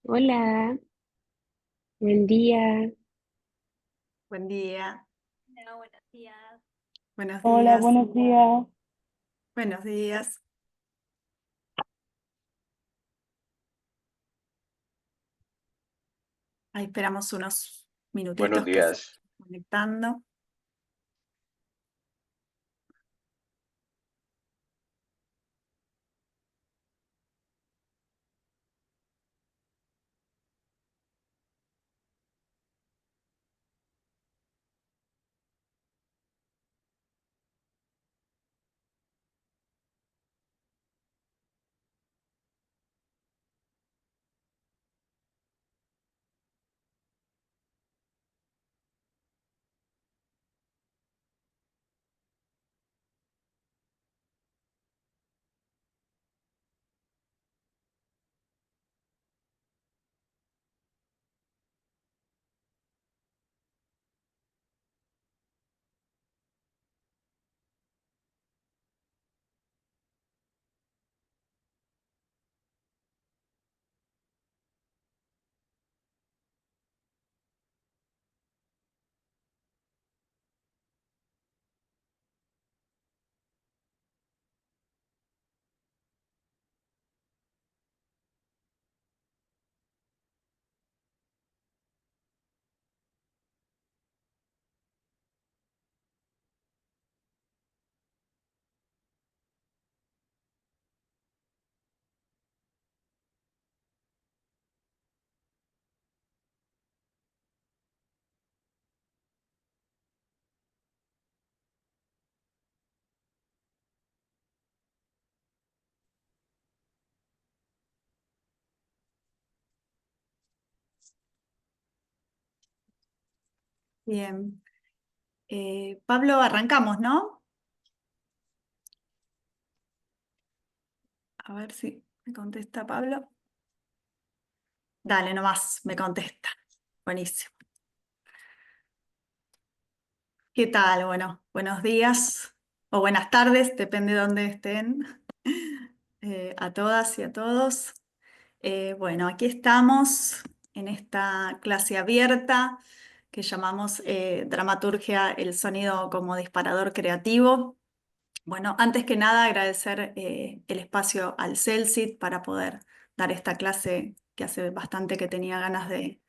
Hola, buen día. Buen día, Hola, buenos días. buenos Hola, días, buenos días. buenos días. Ahí esperamos unos Buenos minutitos que se días. estén conectando. Bien. Pablo, arrancamos, ¿no? A ver si me contesta Pablo. Dale, nomás, me contesta. Buenísimo. ¿Qué tal? Bueno, buenos días o buenas tardes, depende de dónde estén, a todas y a todos. Bueno, aquí estamos en esta clase abierta que llamamos Dramaturgia, el sonido como disparador creativo. Bueno, antes que nada agradecer el espacio al CELSIT para poder dar esta clase que hace bastante que tenía ganas de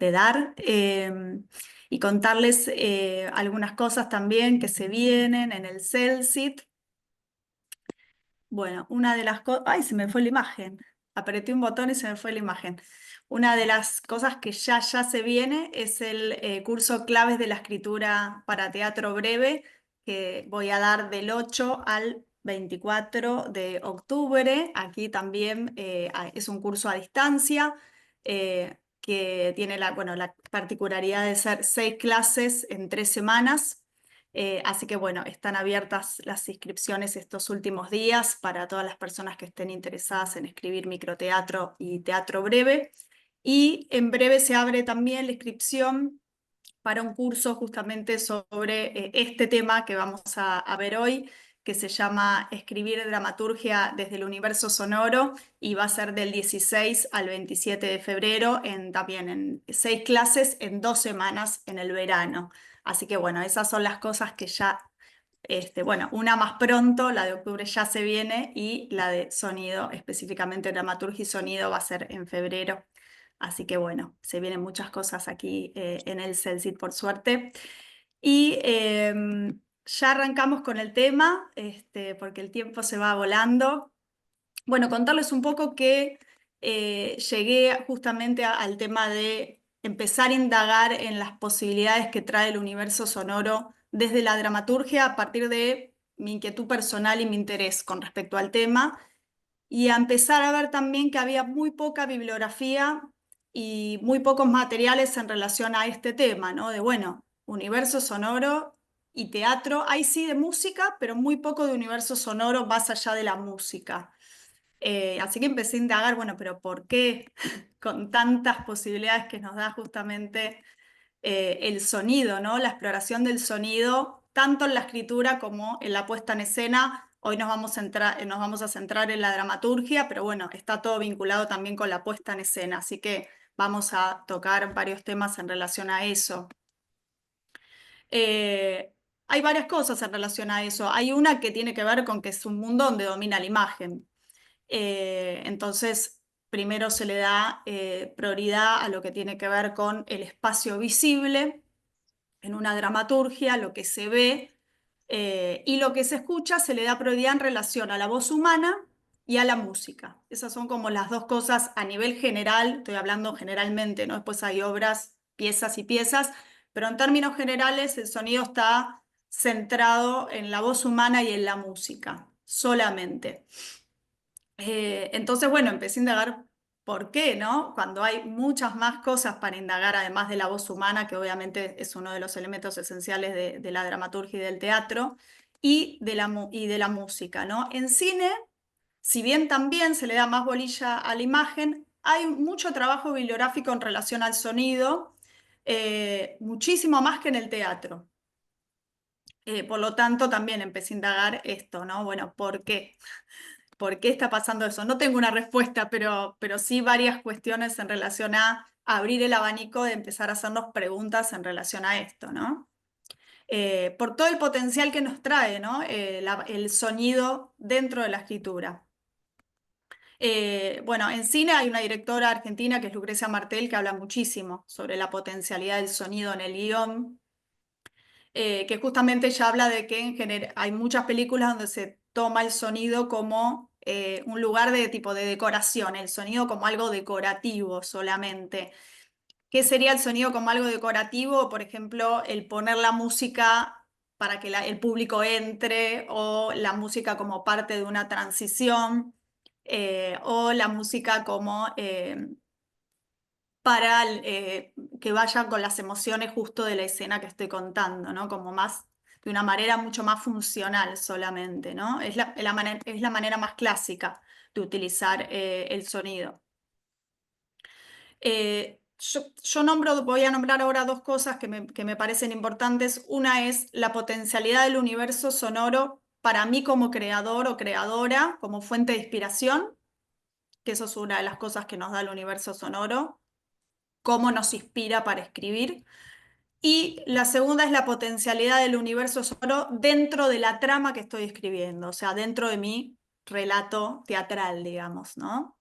dar, y contarles algunas cosas también que se vienen en el CELSIT. Bueno, una de las cosas... ¡Ay, se me fue la imagen! Apreté un botón y se me fue la imagen. Una de las cosas que ya se viene es el curso Claves de la Escritura para Teatro Breve, que voy a dar del 8 al 24 de octubre. Aquí también es un curso a distancia que tiene bueno, la particularidad de ser 6 clases en 3 semanas. Así que bueno, están abiertas las inscripciones estos últimos días para todas las personas que estén interesadas en escribir microteatro y teatro breve. Y en breve se abre también la inscripción para un curso justamente sobre este tema que vamos a ver hoy, que se llama Escribir dramaturgia desde el universo sonoro, y va a ser del 16 al 27 de febrero, también en 6 clases en 2 semanas en el verano. Así que bueno, esas son las cosas que ya, bueno, una más pronto, la de octubre ya se viene, y la de sonido, específicamente dramaturgia y sonido, va a ser en febrero. Así que bueno, se vienen muchas cosas aquí en el CELSIT, por suerte. Y ya arrancamos con el tema, porque el tiempo se va volando. Bueno, contarles un poco que llegué justamente al tema de empezar a indagar en las posibilidades que trae el universo sonoro desde la dramaturgia a partir de mi inquietud personal y mi interés con respecto al tema, y a empezar a ver también que había muy poca bibliografía y muy pocos materiales en relación a este tema, ¿no? De, bueno, universo sonoro y teatro, hay sí de música, pero muy poco de universo sonoro más allá de la música. Así que empecé a indagar, bueno, pero ¿por qué con tantas posibilidades que nos da justamente el sonido, ¿no? La exploración del sonido, tanto en la escritura como en la puesta en escena, Hoy nos vamos a centrar en la dramaturgia, pero bueno, está todo vinculado también con la puesta en escena, así que vamos a tocar varios temas en relación a eso. Hay varias cosas en relación a eso. Hay una que tiene que ver con que es un mundo donde domina la imagen. Entonces, primero se le da prioridad a lo que tiene que ver con el espacio visible en una dramaturgia, lo que se ve y lo que se escucha se le da prioridad en relación a la voz humana y a la música. Esas son como las dos cosas a nivel general, estoy hablando generalmente, ¿no? Después hay obras, piezas y piezas, pero en términos generales el sonido está centrado en la voz humana y en la música, solamente. Entonces, bueno, empecé a indagar por qué, ¿no? Cuando hay muchas más cosas para indagar, además de la voz humana, que obviamente es uno de los elementos esenciales de la dramaturgia y del teatro, y de la música, ¿no? En cine, si bien también se le da más bolilla a la imagen, hay mucho trabajo bibliográfico en relación al sonido, muchísimo más que en el teatro. Por lo tanto, también empecé a indagar esto, ¿no? Bueno, ¿por qué? ¿Por qué está pasando eso? No tengo una respuesta, pero sí varias cuestiones en relación a abrir el abanico de empezar a hacernos preguntas en relación a esto, ¿no? Por todo el potencial que nos trae, ¿no? El sonido dentro de la escritura. Bueno, en cine hay una directora argentina que es Lucrecia Martel que habla muchísimo sobre la potencialidad del sonido en el guión. Que justamente ella habla de que hay muchas películas donde se toma el sonido como un lugar de tipo de decoración, el sonido como algo decorativo solamente. ¿Qué sería el sonido como algo decorativo? Por ejemplo, el poner la música para que el público entre, o la música como parte de una transición, o la música como para que vayan con las emociones justo de la escena que estoy contando, ¿no? Como más, de una manera mucho más funcional solamente, ¿no? Es la manera más clásica de utilizar el sonido. Voy a nombrar ahora dos cosas que me parecen importantes. Una es la potencialidad del universo sonoro para mí como creador o creadora, como fuente de inspiración, que eso es una de las cosas que nos da el universo sonoro, cómo nos inspira para escribir. Y la segunda es la potencialidad del universo sonoro dentro de la trama que estoy escribiendo, o sea, dentro de mi relato teatral, digamos, ¿no?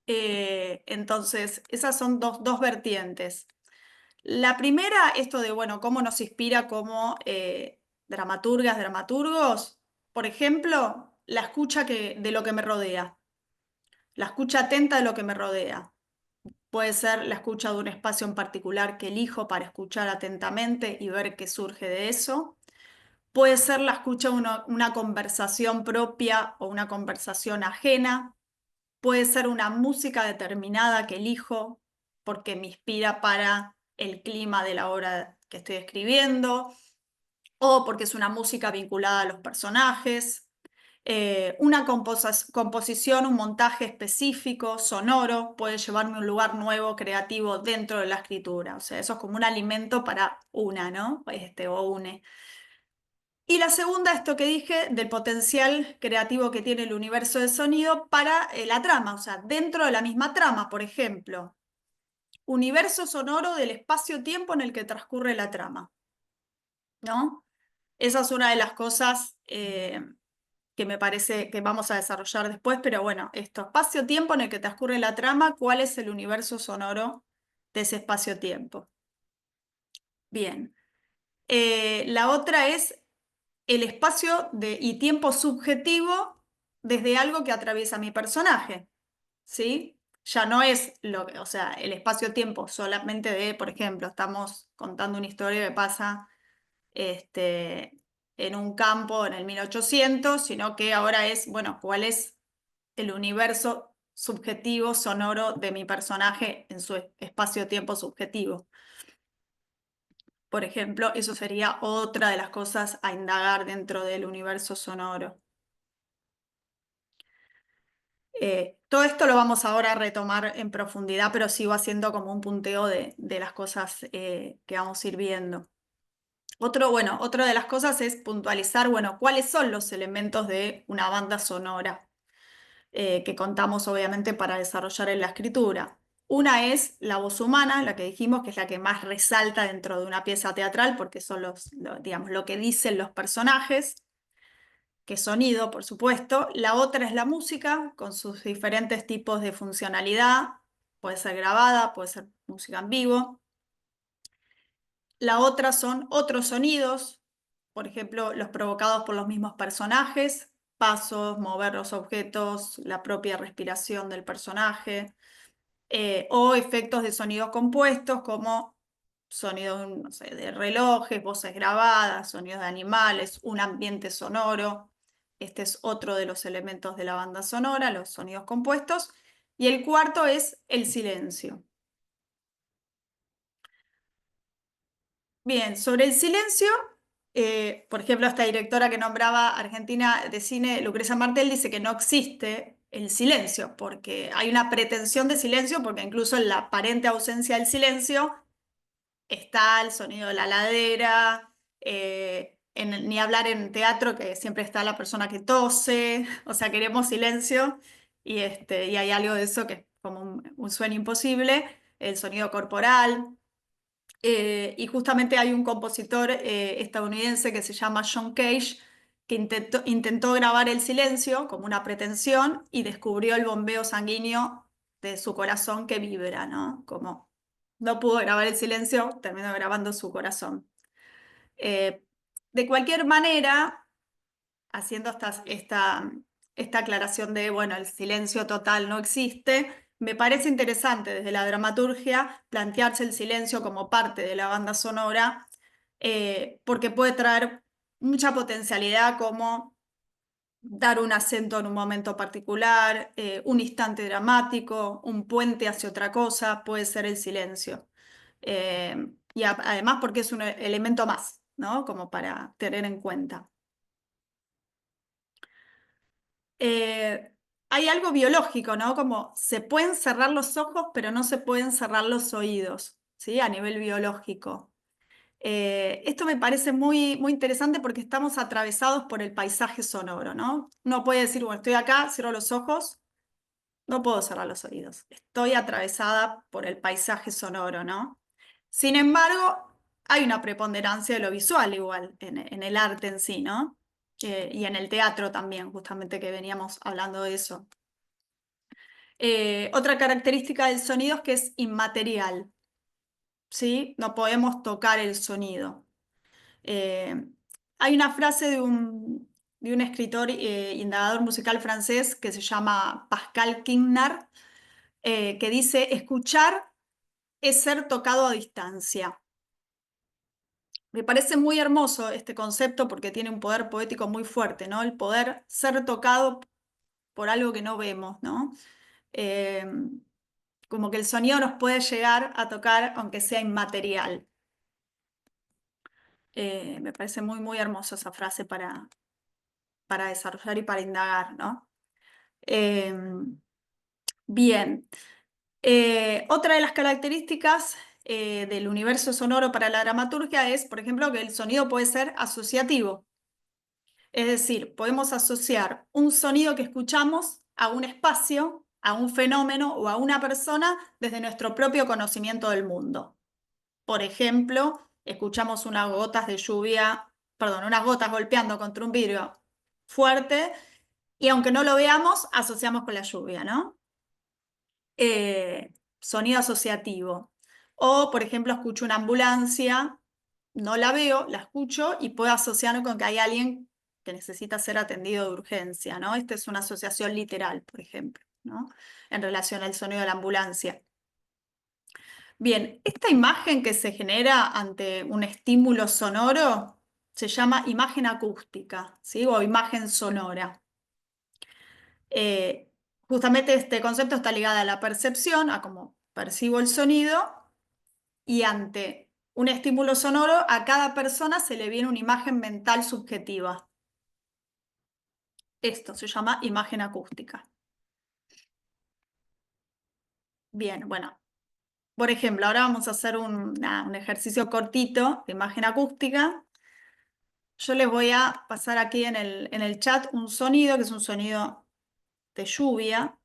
Entonces, esas son dos vertientes. La primera, esto de, bueno, cómo nos inspira como dramaturgas, dramaturgos, por ejemplo, la escucha de lo que me rodea, la escucha atenta de lo que me rodea. Puede ser la escucha de un espacio en particular que elijo para escuchar atentamente y ver qué surge de eso. Puede ser la escucha de una conversación propia o una conversación ajena. Puede ser una música determinada que elijo porque me inspira para el clima de la obra que estoy escribiendo o porque es una música vinculada a los personajes. Una composición, un montaje específico, sonoro, puede llevarme a un lugar nuevo, creativo dentro de la escritura. O sea, eso es como un alimento para una, ¿no? O une. Y la segunda, esto que dije, del potencial creativo que tiene el universo del sonido para la trama, o sea, dentro de la misma trama, por ejemplo, universo sonoro del espacio-tiempo en el que transcurre la trama, ¿no? Esa es una de las cosas que me parece que vamos a desarrollar después, pero bueno, esto, espacio-tiempo en el que transcurre la trama, ¿cuál es el universo sonoro de ese espacio-tiempo? Bien. La otra es el espacio y tiempo subjetivo desde algo que atraviesa mi personaje, ¿sí? Ya no es o sea, el espacio-tiempo solamente de, por ejemplo, estamos contando una historia que pasa en un campo en el 1800, sino que ahora es, bueno, ¿cuál es el universo subjetivo sonoro de mi personaje en su espacio-tiempo subjetivo? Por ejemplo, eso sería otra de las cosas a indagar dentro del universo sonoro. Todo esto lo vamos ahora a retomar en profundidad, pero sigo haciendo como un punteo de las cosas que vamos a ir viendo. Otra de las cosas es puntualizar, bueno, cuáles son los elementos de una banda sonora que contamos obviamente para desarrollar en la escritura. Una es la voz humana, la que dijimos que es la que más resalta dentro de una pieza teatral, porque son digamos, lo que dicen los personajes, que es sonido, por supuesto. La otra es la música, con sus diferentes tipos de funcionalidad. Puede ser grabada, puede ser música en vivo. La otra son otros sonidos, por ejemplo, los provocados por los mismos personajes, pasos, mover los objetos, la propia respiración del personaje, o efectos de sonidos compuestos como sonidos, no sé, de relojes, voces grabadas, sonidos de animales, un ambiente sonoro. Este es otro de los elementos de la banda sonora, los sonidos compuestos. Y el cuarto es el silencio. Bien, sobre el silencio, por ejemplo, esta directora que nombraba Argentina de cine, Lucrecia Martel, dice que no existe el silencio, porque hay una pretensión de silencio, porque incluso en la aparente ausencia del silencio está el sonido de la ladera, ni hablar en teatro, que siempre está la persona que tose, o sea, queremos silencio, y hay algo de eso que es como un sueño imposible, el sonido corporal. Y justamente hay un compositor estadounidense que se llama John Cage que intentó grabar el silencio como una pretensión y descubrió el bombeo sanguíneo de su corazón que vibra, ¿no? Como no pudo grabar el silencio, terminó grabando su corazón. Eh, de cualquier manera, haciendo esta aclaración de, bueno, el silencio total no existe, me parece interesante desde la dramaturgia plantearse el silencio como parte de la banda sonora, porque puede traer mucha potencialidad como dar un acento en un momento particular, un instante dramático, un puente hacia otra cosa, puede ser el silencio. Y además porque es un elemento más, ¿no? Como para tener en cuenta. Hay algo biológico, ¿no? Como se pueden cerrar los ojos, pero no se pueden cerrar los oídos, ¿sí? A nivel biológico. Esto me parece muy, muy interesante porque estamos atravesados por el paisaje sonoro, ¿no? Uno puede decir, bueno, estoy acá, cierro los ojos, no puedo cerrar los oídos. Estoy atravesada por el paisaje sonoro, ¿no? Sin embargo, hay una preponderancia de lo visual igual en el arte en sí, ¿no? Y en el teatro también, justamente que veníamos hablando de eso. Otra característica del sonido es que es inmaterial, ¿sí? No podemos tocar el sonido. Eh, Hay una frase de un escritor indagador musical francés que se llama Pascal Quignard, que dice, escuchar es ser tocado a distancia. Me parece muy hermoso este concepto porque tiene un poder poético muy fuerte, ¿no? El poder ser tocado por algo que no vemos, ¿no? Eh, Como que el sonido nos puede llegar a tocar aunque sea inmaterial. Me parece muy, muy hermoso esa frase para desarrollar y para indagar, ¿no? Eh, Bien. Otra de las características del universo sonoro para la dramaturgia es, por ejemplo, que el sonido puede ser asociativo. Es decir, podemos asociar un sonido que escuchamos a un espacio, a un fenómeno o a una persona desde nuestro propio conocimiento del mundo. Por ejemplo, escuchamos unas gotas de lluvia, perdón, unas gotas golpeando contra un vidrio fuerte y aunque no lo veamos, asociamos con la lluvia, ¿no? Sonido asociativo. O, por ejemplo, escucho una ambulancia, no la veo, la escucho y puedo asociarlo con que hay alguien que necesita ser atendido de urgencia, ¿no? Esta es una asociación literal, por ejemplo, ¿no? En relación al sonido de la ambulancia. Bien, esta imagen que se genera ante un estímulo sonoro se llama imagen acústica, ¿sí? O imagen sonora. Eh, Justamente este concepto está ligado a la percepción, a cómo percibo el sonido, y ante un estímulo sonoro a cada persona se le viene una imagen mental subjetiva. Esto se llama imagen acústica. Bien, bueno, Por ejemplo, ahora vamos a hacer un ejercicio cortito de imagen acústica. Yo les voy a pasar aquí en el chat un sonido, que es un sonido de lluvia.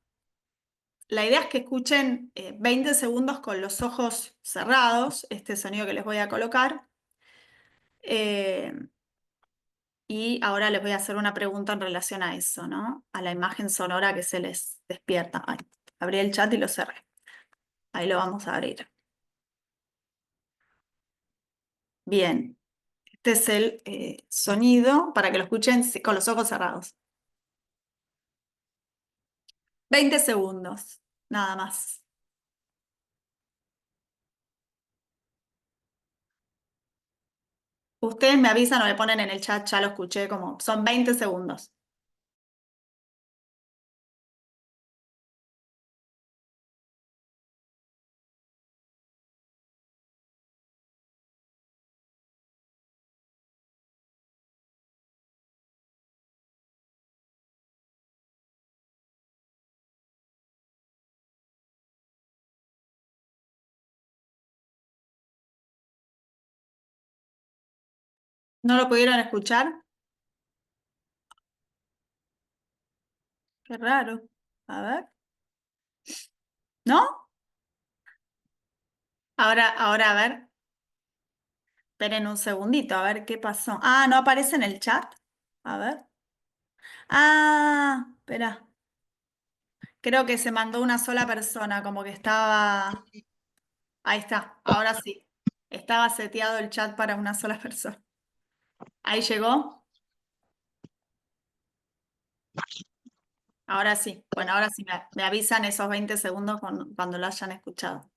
La idea es que escuchen 20 segundos con los ojos cerrados, este sonido que les voy a colocar. Eh, y ahora les voy a hacer una pregunta en relación a eso, ¿no? A la imagen sonora que se les despierta. Ay, abrí el chat y lo cerré. Ahí lo vamos a abrir. Bien, este es el sonido para que lo escuchen con los ojos cerrados. 20 segundos, nada más. Ustedes me avisan o me ponen en el chat, ya lo escuché, como son 20 segundos. ¿No lo pudieron escuchar? Qué raro. A ver. ¿No? Ahora, a ver. Esperen un segundito, a ver qué pasó. Ah, ¿no aparece en el chat? A ver. Ah, espera. Creo que se mandó una sola persona, como que estaba... Ahí está, ahora sí. Estaba seteado el chat para una sola persona. Ahí llegó. Ahora sí. Bueno, ahora sí me avisan esos 20 segundos cuando lo hayan escuchado.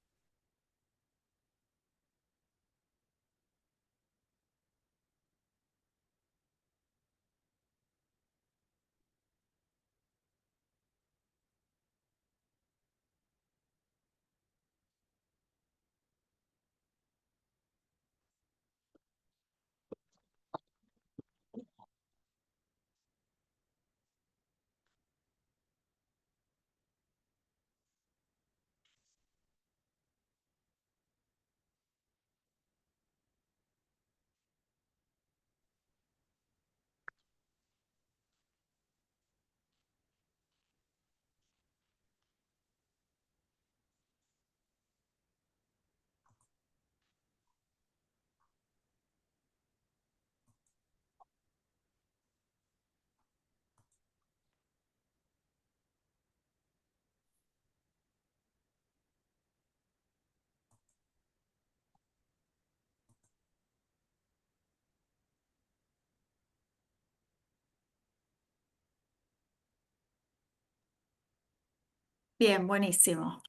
Bien, buenísimo.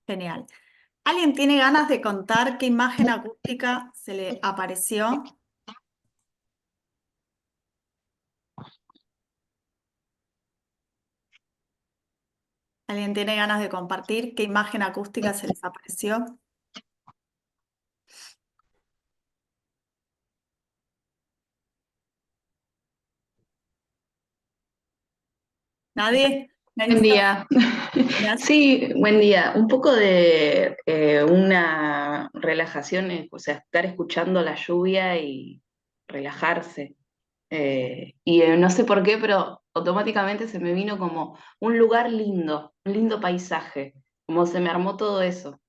Genial. ¿Alguien tiene ganas de contar qué imagen acústica se le apareció? ¿Alguien tiene ganas de compartir qué imagen acústica se les apareció? ¿Nadie? ¿Nadie Buen se día. ofrece? Sí, buen día. Un poco de una relajación, o sea, estar escuchando la lluvia y relajarse. No sé por qué, pero automáticamente se me vino como un lugar lindo, un lindo paisaje, como se me armó todo eso.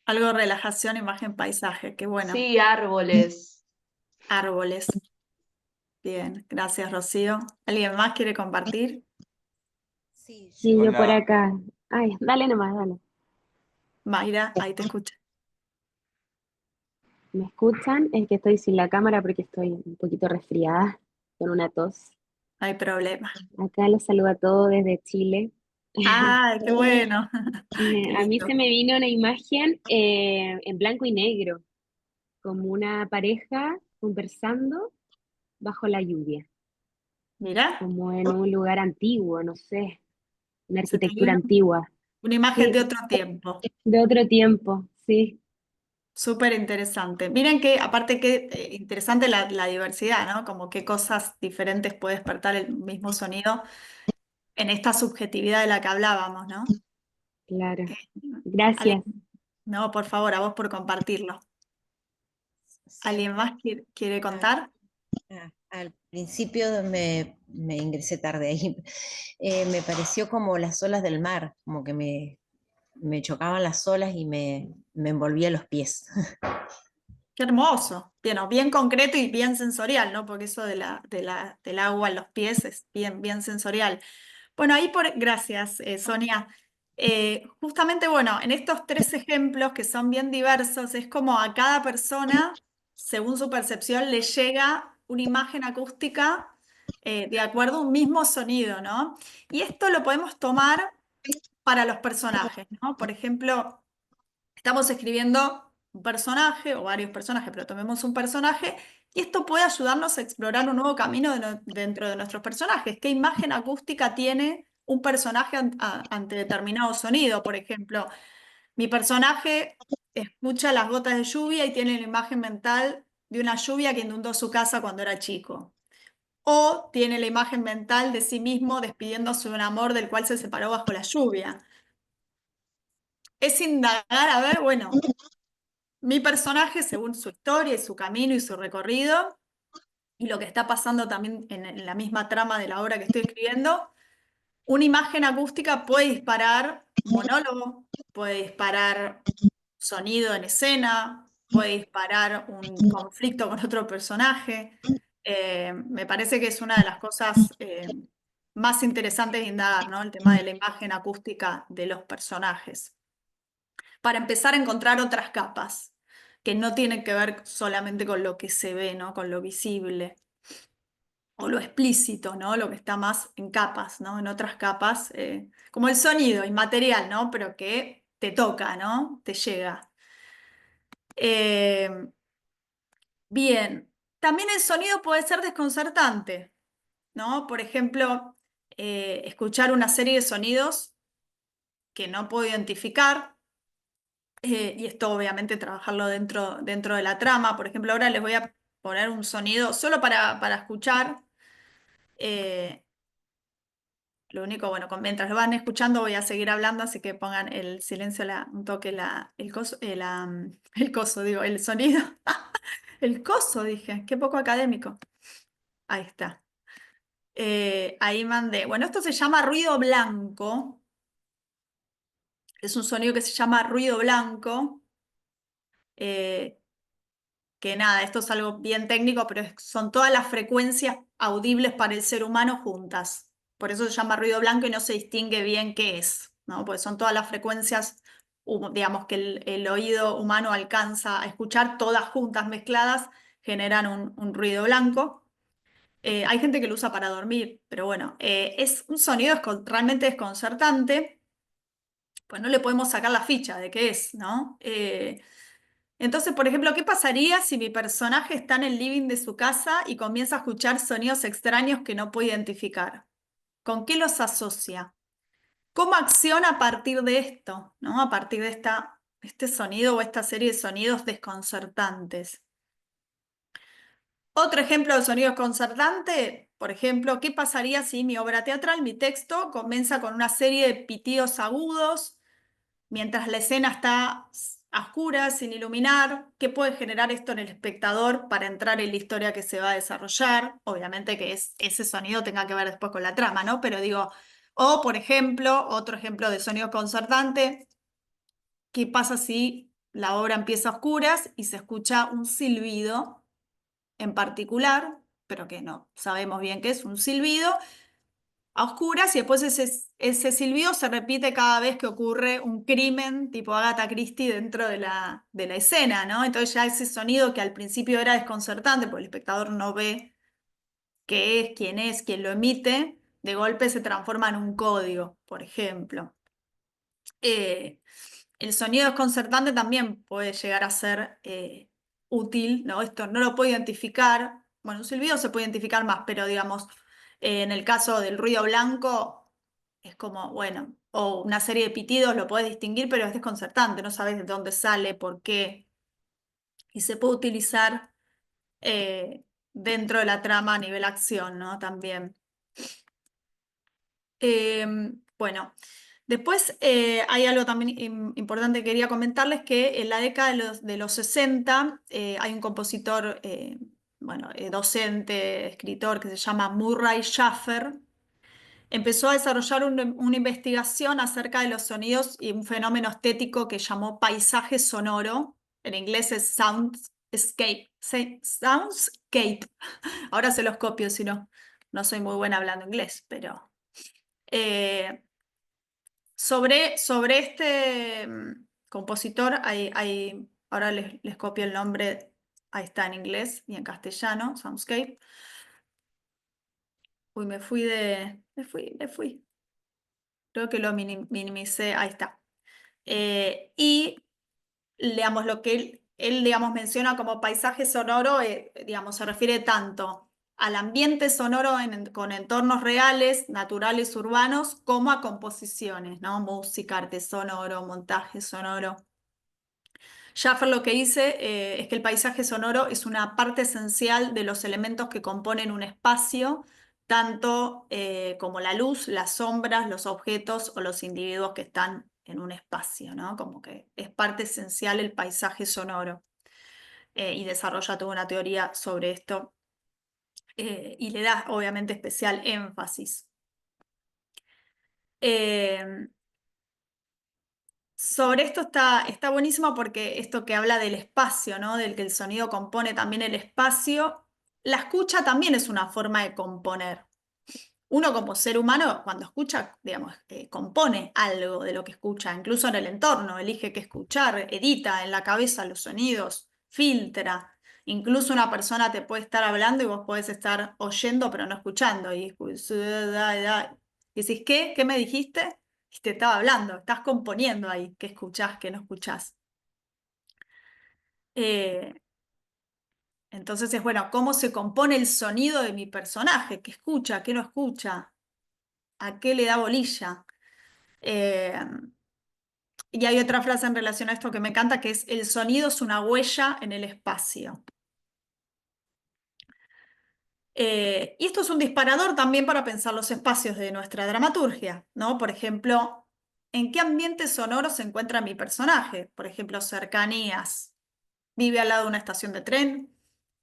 Algo relajación, imagen, paisaje. Qué bueno. Sí, árboles. Árboles. Bien, gracias, Rocío. ¿Alguien más quiere compartir? Sí, Sí, yo por Hola, acá. Ay, dale nomás, dale. Mayra, ahí te escucho. ¿Me escuchan? Es que estoy sin la cámara porque estoy un poquito resfriada con una tos. No hay problema. Acá los saludo a todos desde Chile. ¡Ay, qué bueno! Qué A mí lindo. se me vino una imagen en blanco y negro, como una pareja conversando bajo la lluvia, Mira, como en un lugar antiguo, no sé, una se te arquitectura vino antigua. una imagen Sí, de otro tiempo. de otro tiempo, sí, Súper interesante. Miren que, aparte que interesante la diversidad, ¿no? Como qué cosas diferentes puede despertar el mismo sonido en esta subjetividad de la que hablábamos, ¿no? claro. Eh, Gracias. ¿Alguien No, por favor, a vos por compartirlo. ¿Alguien más quiere contar? Al principio me ingresé tarde ahí. Me pareció como las olas del mar, como que me chocaban las olas y me envolvía los pies. Qué hermoso. Bien concreto y bien sensorial, ¿no? Porque eso del agua en los pies es bien sensorial. Bueno, gracias, Sonia. Justamente, bueno, en estos 3 ejemplos que son bien diversos, es como a cada persona, según su percepción, le llega una imagen acústica de acuerdo a un mismo sonido, ¿no? Y esto lo podemos tomar para los personajes, ¿no? Por ejemplo, estamos escribiendo un personaje o varios personajes, pero tomemos un personaje y esto puede ayudarnos a explorar un nuevo camino dentro de nuestros personajes. ¿Qué imagen acústica tiene un personaje ante determinado sonido? Por ejemplo, mi personaje escucha las gotas de lluvia y tiene la imagen mental de una lluvia que inundó su casa cuando era chico. O tiene la imagen mental de sí mismo despidiéndose de un amor del cual se separó bajo la lluvia. Es indagar, a ver, bueno, mi personaje, según su historia y su camino y su recorrido, y lo que está pasando también en la misma trama de la obra que estoy escribiendo, una imagen acústica puede disparar monólogo, puede disparar sonido en escena, puede disparar un conflicto con otro personaje. Me parece que es una de las cosas más interesantes de indagar, ¿no? El tema de la imagen acústica de los personajes. Para empezar a encontrar otras capas que no tienen que ver solamente con lo que se ve, ¿no? Con lo visible o lo explícito, ¿no? Lo que está más en capas, ¿no? En otras capas, como el sonido inmaterial, ¿no? Pero que te toca, ¿no? Te llega. Eh, bien, también el sonido puede ser desconcertante, ¿no? Por ejemplo, escuchar una serie de sonidos que no puedo identificar. Y esto obviamente trabajarlo dentro de la trama. Por ejemplo, ahora les voy a poner un sonido solo para escuchar. Eh, lo único, bueno, mientras lo van escuchando voy a seguir hablando, así que pongan el silencio, un toque, el coso, digo, el sonido. El coso, dije, qué poco académico. Ahí está. Ahí mandé. Bueno, esto se llama ruido blanco. Es un sonido que se llama ruido blanco. Eh, que nada, esto es algo bien técnico, pero son todas las frecuencias audibles para el ser humano juntas. Por eso se llama ruido blanco y no se distingue bien qué es, ¿no? Porque son todas las frecuencias, digamos, que el oído humano alcanza a escuchar todas juntas, mezcladas, generan un ruido blanco. Hay gente que lo usa para dormir, pero bueno, es un sonido realmente desconcertante, pues no le podemos sacar la ficha de qué es, ¿no? Entonces, por ejemplo, ¿qué pasaría si mi personaje está en el living de su casa y comienza a escuchar sonidos extraños que no puede identificar? ¿Con qué los asocia? ¿Cómo acciona a partir de esto, ¿no? A partir de este sonido o esta serie de sonidos desconcertantes. Otro ejemplo de sonido desconcertante, por ejemplo, ¿qué pasaría si mi obra teatral, mi texto, comienza con una serie de pitidos agudos? Mientras la escena está a oscuras, sin iluminar, ¿qué puede generar esto en el espectador para entrar en la historia que se va a desarrollar? Obviamente que ese sonido tenga que ver después con la trama, ¿no? Pero digo, o por ejemplo, otro ejemplo de sonido concertante, ¿qué pasa si la obra empieza a oscuras y se escucha un silbido en particular, pero que no sabemos bien qué es un silbido? A oscuras y después ese silbido se repite cada vez que ocurre un crimen tipo Agatha Christie dentro de la escena, ¿no? Entonces ya ese sonido que al principio era desconcertante porque el espectador no ve qué es, quién lo emite, de golpe se transforma en un código, por ejemplo. El sonido desconcertante también puede llegar a ser útil, ¿no? Esto no lo puedo identificar. Bueno, un silbido se puede identificar más, pero digamos, en el caso del ruido blanco, es como, bueno, o una serie de pitidos lo puedes distinguir, pero es desconcertante, no sabes de dónde sale, por qué. Y se puede utilizar eh, dentro de la trama a nivel acción, ¿no? También. Bueno, Después hay algo también importante que quería comentarles, que en la década de los 60 hay un compositor, docente, escritor, que se llama Murray Schafer. Empezó a desarrollar una investigación acerca de los sonidos y un fenómeno estético que llamó paisaje sonoro. En inglés es soundscape. Soundscape. Ahora se los copio, si no soy muy buena hablando inglés, pero... sobre este compositor, ahora les copio el nombre, ahí está en inglés y en castellano, Soundscape. Uy, me fui. Creo que lo minimicé, ahí está. Y, digamos, lo que él digamos, menciona como paisaje sonoro, digamos, se refiere tanto al ambiente sonoro con entornos reales, naturales, urbanos, como a composiciones, ¿no? Música, arte sonoro, montaje sonoro. Schaffer lo que dice es que el paisaje sonoro es una parte esencial de los elementos que componen un espacio, tanto como la luz, las sombras, los objetos o los individuos que están en un espacio, ¿no? Como que es parte esencial el paisaje sonoro. Y desarrolla toda una teoría sobre esto y le da obviamente especial énfasis. Sobre esto está buenísimo porque esto que habla del espacio, ¿no? Del que el sonido compone también el espacio, la escucha también es una forma de componer. Uno como ser humano, cuando escucha, digamos, compone algo de lo que escucha, incluso en el entorno, elige qué escuchar, edita en la cabeza los sonidos, filtra. Incluso una persona te puede estar hablando y vos podés estar oyendo pero no escuchando. Y decís, ¿qué? ¿Qué me dijiste? Y te estaba hablando, estás componiendo ahí, qué escuchás, qué no escuchás. Entonces es bueno, ¿cómo se compone el sonido de mi personaje? ¿Qué escucha, qué no escucha? ¿A qué le da bolilla? Y hay otra frase en relación a esto que me encanta, que es: el sonido es una huella en el espacio. Y esto es un disparador también para pensar los espacios de nuestra dramaturgia, ¿no? Por ejemplo, ¿en qué ambiente sonoro se encuentra mi personaje? Por ejemplo, cercanías. ¿Vive al lado de una estación de tren?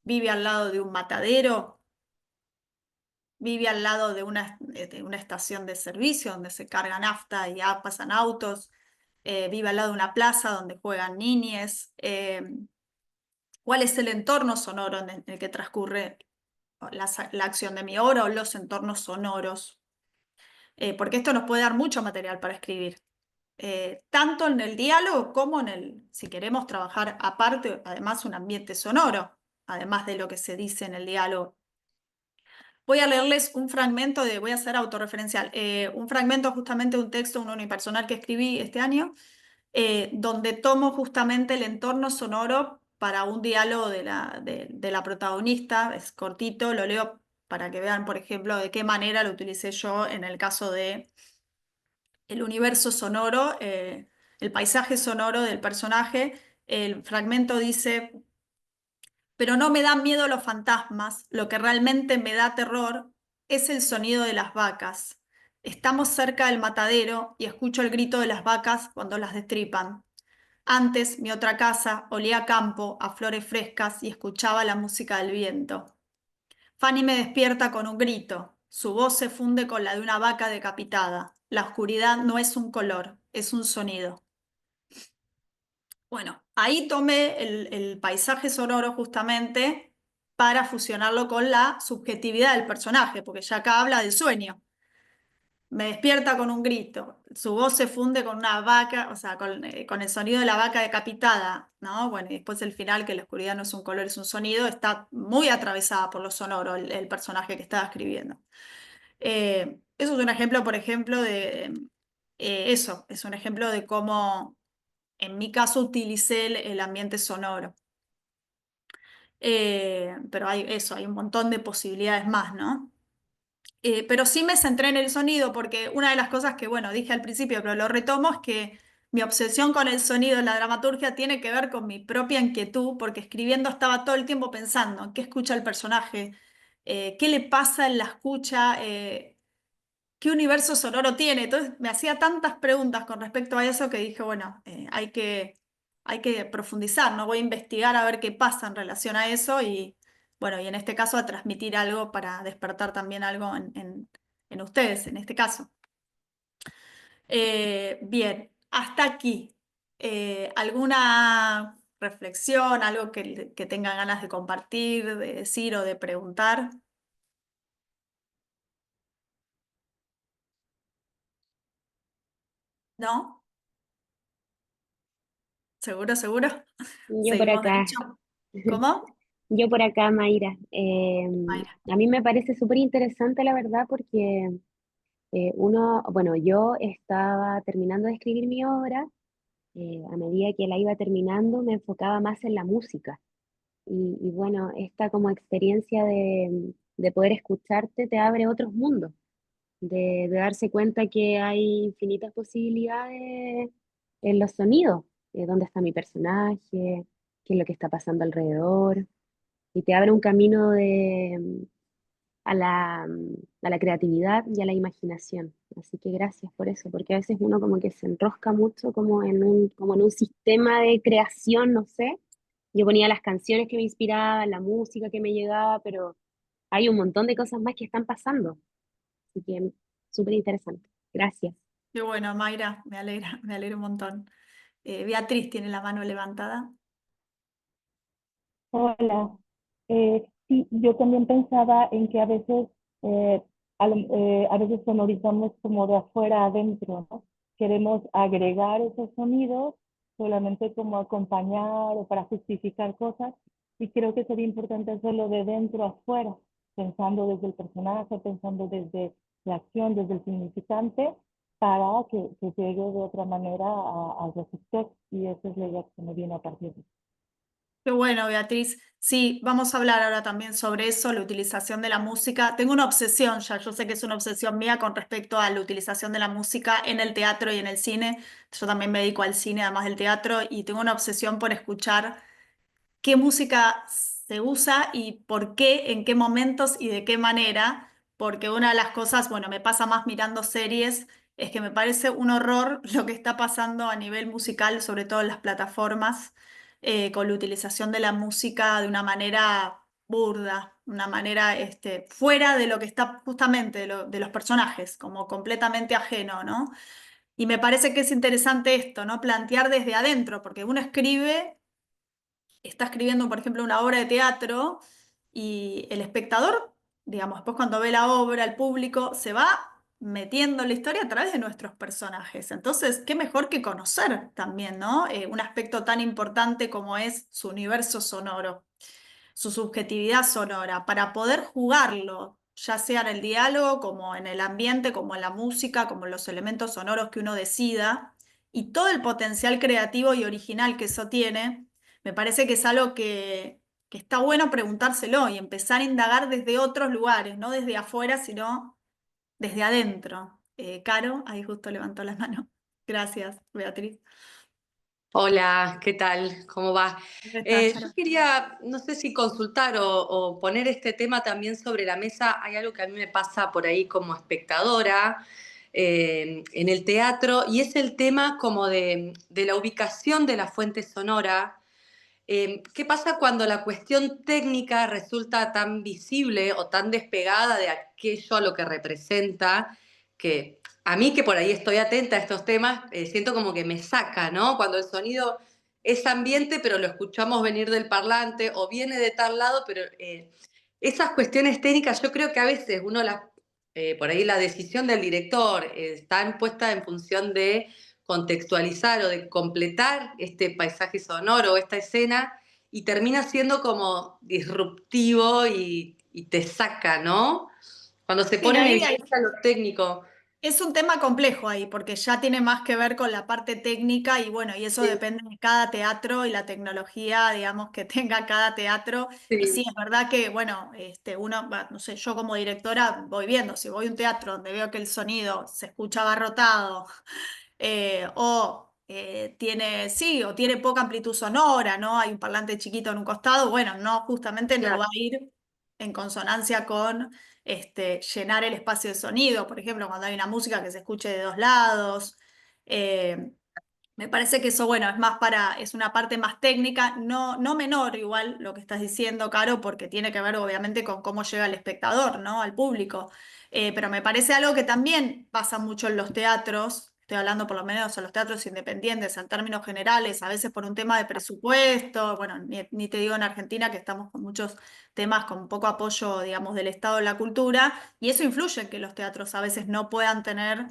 ¿Vive al lado de un matadero? ¿Vive al lado de una estación de servicio donde se carga nafta y ya pasan autos? ¿Vive al lado de una plaza donde juegan niñes? ¿Cuál es el entorno sonoro en el que transcurre la acción de mi obra o los entornos sonoros? Porque esto nos puede dar mucho material para escribir. Tanto en el diálogo como si queremos trabajar aparte, además un ambiente sonoro, además de lo que se dice en el diálogo. Voy a leerles un fragmento voy a ser autorreferencial, un fragmento justamente de un texto, un unipersonal que escribí este año, donde tomo justamente el entorno sonoro para un diálogo de la protagonista. Es cortito, lo leo para que vean, por ejemplo, de qué manera lo utilicé yo en el caso de el universo sonoro, el paisaje sonoro del personaje. El fragmento dice: pero no me dan miedo los fantasmas, lo que realmente me da terror es el sonido de las vacas. Estamos cerca del matadero y escucho el grito de las vacas cuando las destripan. Antes, mi otra casa olía a campo, a flores frescas y escuchaba la música del viento. Fanny me despierta con un grito. Su voz se funde con la de una vaca decapitada. La oscuridad no es un color, es un sonido. Bueno, ahí tomé el paisaje sonoro justamente para fusionarlo con la subjetividad del personaje, porque ya acá habla del sueño. Me despierta con un grito, su voz se funde con una vaca, o sea, con el sonido de la vaca decapitada, ¿no? Bueno, y después el final, que la oscuridad no es un color, es un sonido, está muy atravesada por lo sonoro el personaje que estaba escribiendo. Eso es un ejemplo, por ejemplo, eso, es un ejemplo de cómo en mi caso utilicé el ambiente sonoro. Pero hay un montón de posibilidades más, ¿no? Pero sí me centré en el sonido porque una de las cosas que, bueno, dije al principio, pero lo retomo, es que mi obsesión con el sonido en la dramaturgia tiene que ver con mi propia inquietud, porque escribiendo estaba todo el tiempo pensando: ¿qué escucha el personaje? ¿Qué le pasa en la escucha? ¿qué universo sonoro tiene? Entonces me hacía tantas preguntas con respecto a eso que dije, bueno, hay que profundizar, ¿no? Voy a investigar a ver qué pasa en relación a eso y, bueno, y en este caso a transmitir algo para despertar también algo en ustedes, en este caso. Bien, hasta aquí. ¿Alguna reflexión, algo que tengan ganas de compartir, de decir o de preguntar? ¿No? ¿Seguro, seguro? Yo por Seguimos acá, derecho. ¿Cómo? yo por acá, Mayra. Mayra. A mí me parece súper interesante, la verdad, porque bueno, yo estaba terminando de escribir mi obra. A medida que la iba terminando, me enfocaba más en la música. Y bueno, esta como experiencia de poder escucharte te abre otros mundos, de darse cuenta que hay infinitas posibilidades en los sonidos, dónde está mi personaje, qué es lo que está pasando alrededor, y te abre un camino a la creatividad y a la imaginación. Así que gracias por eso, porque a veces uno como que se enrosca mucho como en un sistema de creación, no sé. Yo ponía las canciones que me inspiraban, la música que me llegaba, pero hay un montón de cosas más que están pasando. Así que súper interesante. Gracias. Qué bueno, Mayra, me alegra un montón. Beatriz tiene la mano levantada. Hola. Sí, yo también pensaba en que a veces, a veces sonorizamos como de afuera a adentro, ¿no? Queremos agregar esos sonidos solamente como acompañar o para justificar cosas, y creo que sería importante hacerlo de dentro a afuera, pensando desde el personaje, pensando desde la acción, desde el significante, para que llegue de otra manera al receptor, y esa es la idea que me viene a partir de. Qué bueno, Beatriz. Sí, vamos a hablar ahora también sobre eso, la utilización de la música. Tengo una obsesión ya, yo sé que es una obsesión mía con respecto a la utilización de la música en el teatro y en el cine. Yo también me dedico al cine, además del teatro, y tengo una obsesión por escuchar qué música se usa y por qué, en qué momentos y de qué manera, porque una de las cosas, bueno, me pasa más mirando series, es que me parece un horror lo que está pasando a nivel musical, sobre todo en las plataformas, con la utilización de la música de una manera burda, una manera fuera de lo que está justamente de los personajes, como completamente ajeno, ¿no? Y me parece que es interesante esto, ¿no? Plantear desde adentro, porque uno escribe, está escribiendo, por ejemplo, una obra de teatro y el espectador, digamos, después cuando ve la obra, el público se va metiendo en la historia a través de nuestros personajes. Entonces, qué mejor que conocer también, ¿no? Un aspecto tan importante como es su universo sonoro, su subjetividad sonora, para poder jugarlo, ya sea en el diálogo, como en el ambiente, como en la música, como en los elementos sonoros que uno decida, y todo el potencial creativo y original que eso tiene, me parece que es algo que está bueno preguntárselo y empezar a indagar desde otros lugares, no desde afuera, sino desde adentro. Caro, ahí justo levantó la mano. Gracias, Beatriz. Hola, ¿qué tal? ¿Cómo va? ¿Cómo estás, Yo Caro? quería, no sé si consultar o poner este tema también sobre la mesa. Hay algo que a mí me pasa por ahí como espectadora en el teatro, y es el tema como de la ubicación de la fuente sonora. ¿Qué pasa cuando la cuestión técnica resulta tan visible o tan despegada de aquello a lo que representa, que a mí, que por ahí estoy atenta a estos temas, siento como que me saca, ¿no? Cuando el sonido es ambiente, pero lo escuchamos venir del parlante, o viene de tal lado, pero esas cuestiones técnicas yo creo que a veces por ahí la decisión del director está puesta en función de contextualizar o de completar este paisaje sonoro o esta escena, y termina siendo como disruptivo y te saca, ¿no? Cuando se Sí, pone en ahí evidencia lo técnico. es un tema complejo ahí, porque ya tiene más que ver con la parte técnica y bueno, y eso Sí, depende de cada teatro y la tecnología, digamos, que tenga cada teatro. Y sí, sí, es verdad que, bueno, uno, no sé, yo como directora voy viendo, si voy a un teatro donde veo que el sonido se escucha abarrotado tiene, sí, o tiene poca amplitud sonora, ¿no? Hay un parlante chiquito en un costado, bueno, no, justamente no claro. va a ir en consonancia con llenar el espacio de sonido, por ejemplo, cuando hay una música que se escuche de dos lados. Me parece que eso, bueno, es una parte más técnica, no menor igual lo que estás diciendo, Caro, porque tiene que ver obviamente con cómo llega el espectador, ¿no? Al público. Pero me parece algo que también pasa mucho en los teatros, estoy hablando por lo menos en los teatros independientes, en términos generales, a veces por un tema de presupuesto, bueno, ni te digo en Argentina que estamos con muchos temas con poco apoyo, digamos, del Estado en la cultura, y eso influye en que los teatros a veces no puedan tener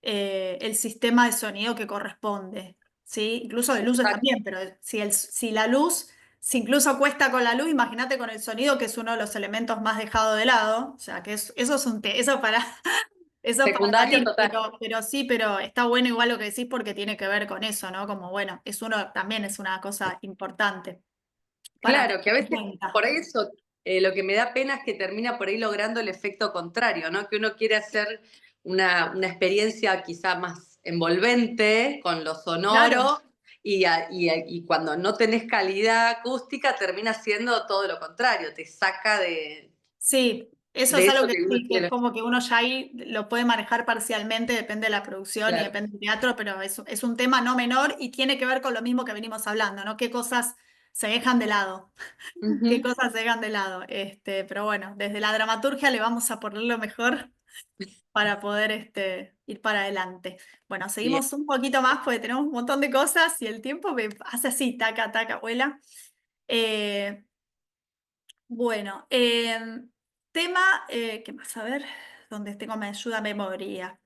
el sistema de sonido que corresponde, ¿sí? Incluso de luces Exacto. también, pero si la luz, si incluso cuesta con la luz, imagínate con el sonido, que es uno de los elementos más dejados de lado, o sea, que eso es eso para, eso para Secundario debatir, total. pero sí, pero está bueno igual lo que decís porque tiene que ver con eso, ¿no? Como bueno, también es una cosa importante para Claro, tener que a en veces cuenta. por ahí eso, lo que me da pena es que termina por ahí logrando el efecto contrario, ¿no? Que uno quiere hacer una experiencia quizá más envolvente con lo Claro. sonoro y cuando no tenés calidad acústica termina siendo todo lo contrario, te saca Sí, eso de es algo eso que que uno sí, que es quiere. como que uno ya ahí lo puede manejar parcialmente, depende de la producción y Claro. depende del teatro, pero es un tema no menor y tiene que ver con lo mismo que venimos hablando, ¿no? ¿Qué cosas se dejan de lado? ¿Qué Ujú. cosas se dejan de lado? Pero bueno, desde la dramaturgia le vamos a poner lo mejor para poder ir para adelante. Bueno, Bien. seguimos un poquito más porque tenemos un montón de cosas y el tiempo me hace así, taca, taca, abuela. Eh, bueno, tema, ¿qué más? A ver, ¿dónde tengo me ayuda memoria?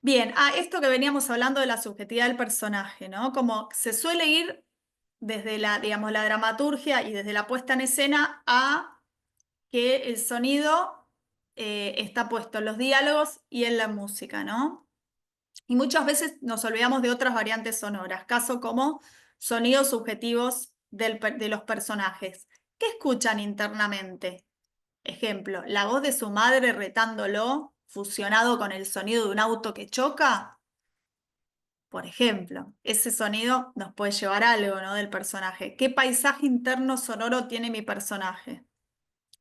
Bien, esto que veníamos hablando de la subjetividad del personaje, ¿no? Como se suele ir desde digamos, la dramaturgia y desde la puesta en escena a que el sonido está puesto en los diálogos y en la música, ¿no? Y muchas veces nos olvidamos de otras variantes sonoras, caso como sonidos subjetivos de los personajes. ¿Qué escuchan internamente? Ejemplo, la voz de su madre retándolo, fusionado con el sonido de un auto que choca. Por ejemplo, ese sonido nos puede llevar a algo, ¿no? Del personaje. ¿Qué paisaje interno sonoro tiene mi personaje?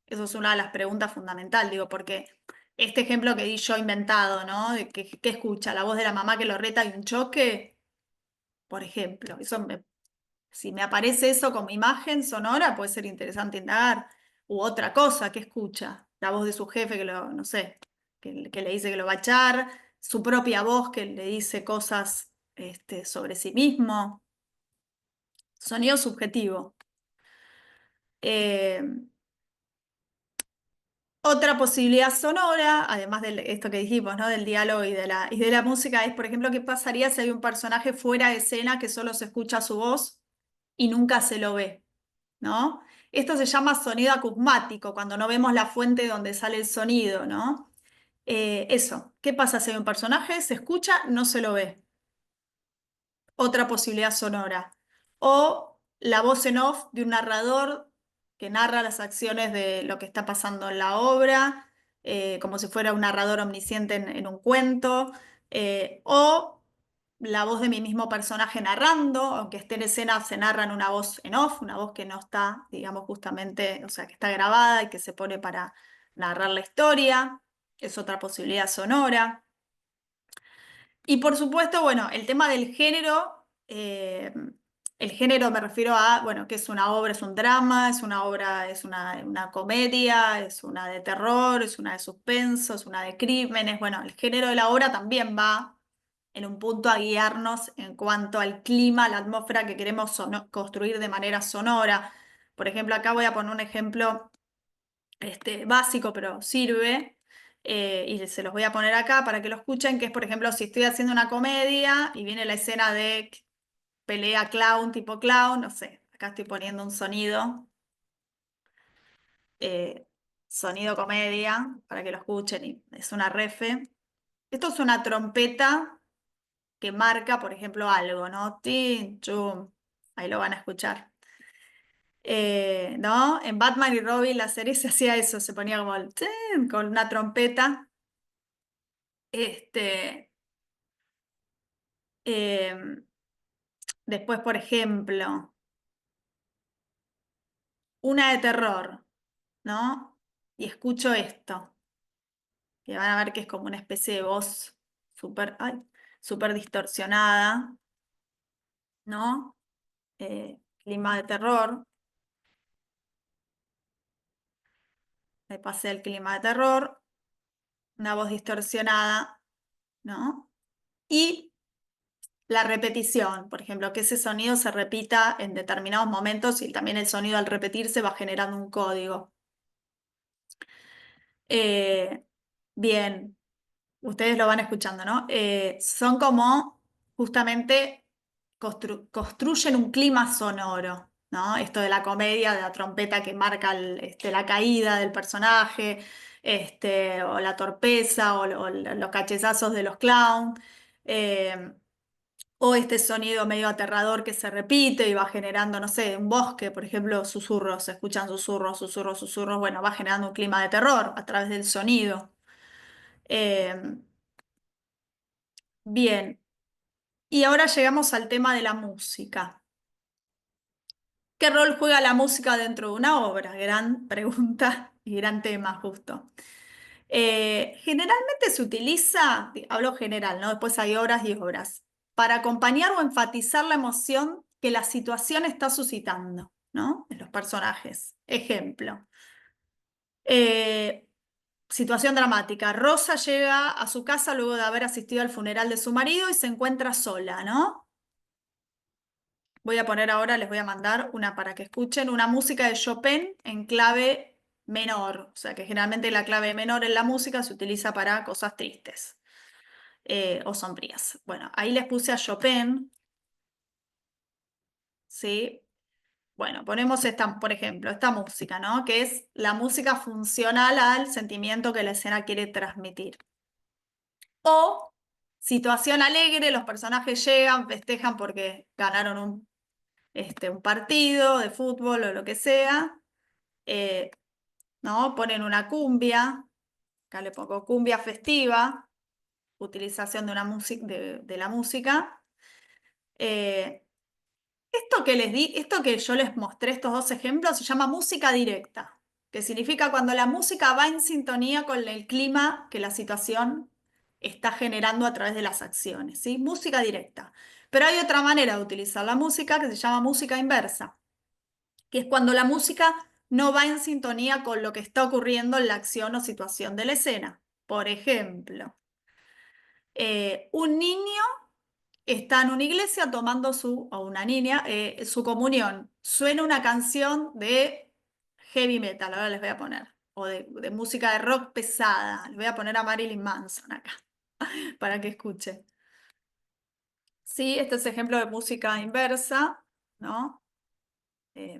Eso es una de las preguntas fundamentales, digo, porque este ejemplo que di yo inventado, ¿no? De ¿qué escucha? La voz de la mamá que lo reta y un choque, por ejemplo. Si me aparece eso como imagen sonora, puede ser interesante indagar. U otra cosa, ¿qué escucha? La voz de su jefe que no sé, que le dice que lo va a echar, su propia voz que le dice cosas sobre sí mismo. Sonido subjetivo. Eh, Otra posibilidad sonora, además de esto que dijimos, ¿no? Del diálogo y de la música, es, por ejemplo, qué pasaría si hay un personaje fuera de escena que solo se escucha su voz y nunca se lo ve, ¿no? Esto se llama sonido acusmático, cuando no vemos la fuente donde sale el sonido, ¿no? Eso, ¿qué pasa si hay un personaje, se escucha, no se lo ve? Otra posibilidad sonora. O la voz en off de un narrador que narra las acciones de lo que está pasando en la obra, como si fuera un narrador omnisciente en un cuento. O la voz de mi mismo personaje narrando, aunque esté en escena, se narra en una voz en off, una voz que no está, digamos, justamente, o sea, que está grabada y que se pone para narrar la historia. Es otra posibilidad sonora. Y por supuesto, bueno, el tema del género, el género me refiero a, bueno, que es una obra, es un drama, es una obra, es una comedia, es una de terror, es una de suspenso, es una de crímenes. Bueno, el género de la obra también va en un punto a guiarnos en cuanto al clima, la atmósfera que queremos construir de manera sonora. Por ejemplo, acá voy a poner un ejemplo básico, pero sirve, y se los voy a poner acá para que lo escuchen, que es, por ejemplo, si estoy haciendo una comedia y viene la escena de pelea clown, tipo clown, no sé, acá estoy poniendo un sonido, eh, sonido comedia, para que lo escuchen, y es una refe. Esto es una trompeta que marca, por ejemplo, algo, ¿no? Tin, chum, ahí lo van a escuchar. ¿No? En Batman y Robin la serie se hacía eso, se ponía como tin, con una trompeta. Este, em, Después, por ejemplo, una de terror. ¿no? Y escucho esto, que van a ver que es como una especie de voz súper, ay, súper distorsionada, ¿no? Clima de terror. Me pasé el clima de terror, una voz distorsionada, ¿no? Y la repetición, por ejemplo, que ese sonido se repita en determinados momentos y también el sonido al repetirse va generando un código. Bien, ustedes lo van escuchando, ¿no? Son como justamente construyen un clima sonoro, ¿no? Esto de la comedia, de la trompeta que marca la caída del personaje, o la torpeza, o los cachetazos de los clowns, o este sonido medio aterrador que se repite y va generando, no sé, un bosque, por ejemplo, susurros, se escuchan susurros, susurros, susurros, bueno, va generando un clima de terror a través del sonido. Eh, Bien, y ahora llegamos al tema de la música. ¿Qué rol juega la música dentro de una obra? Gran pregunta y gran tema justo. Generalmente se utiliza, hablo general, ¿no? Después hay obras y obras, para acompañar o enfatizar la emoción que la situación está suscitando, ¿no? En los personajes. Ejemplo. Situación dramática. Rosa llega a su casa luego de haber asistido al funeral de su marido y se encuentra sola, ¿no? Voy a poner ahora, les voy a mandar una para que escuchen, una música de Chopin en clave menor. O sea que generalmente la clave menor en la música se utiliza para cosas tristes o sombrías. Bueno, ahí les puse a Chopin, ¿sí? Bueno, ponemos esta, por ejemplo, esta música, ¿no? Que es la música funcional al sentimiento que la escena quiere transmitir. O situación alegre, los personajes llegan, festejan porque ganaron un partido de fútbol o lo que sea, ¿no? Ponen una cumbia, acá le pongo cumbia festiva, utilización de, una de la música. Esto que les di, esto que yo les mostré, estos dos ejemplos, se llama música directa, que significa cuando la música va en sintonía con el clima que la situación está generando a través de las acciones, ¿sí? Música directa. Pero hay otra manera de utilizar la música que se llama música inversa, que es cuando la música no va en sintonía con lo que está ocurriendo en la acción o situación de la escena. Por ejemplo, un niño está en una iglesia tomando o una niña, su comunión. Suena una canción de heavy metal, ahora les voy a poner, o de música de rock pesada. Les voy a poner a Marilyn Manson acá, para que escuchen. Sí, este es ejemplo de música inversa, ¿no?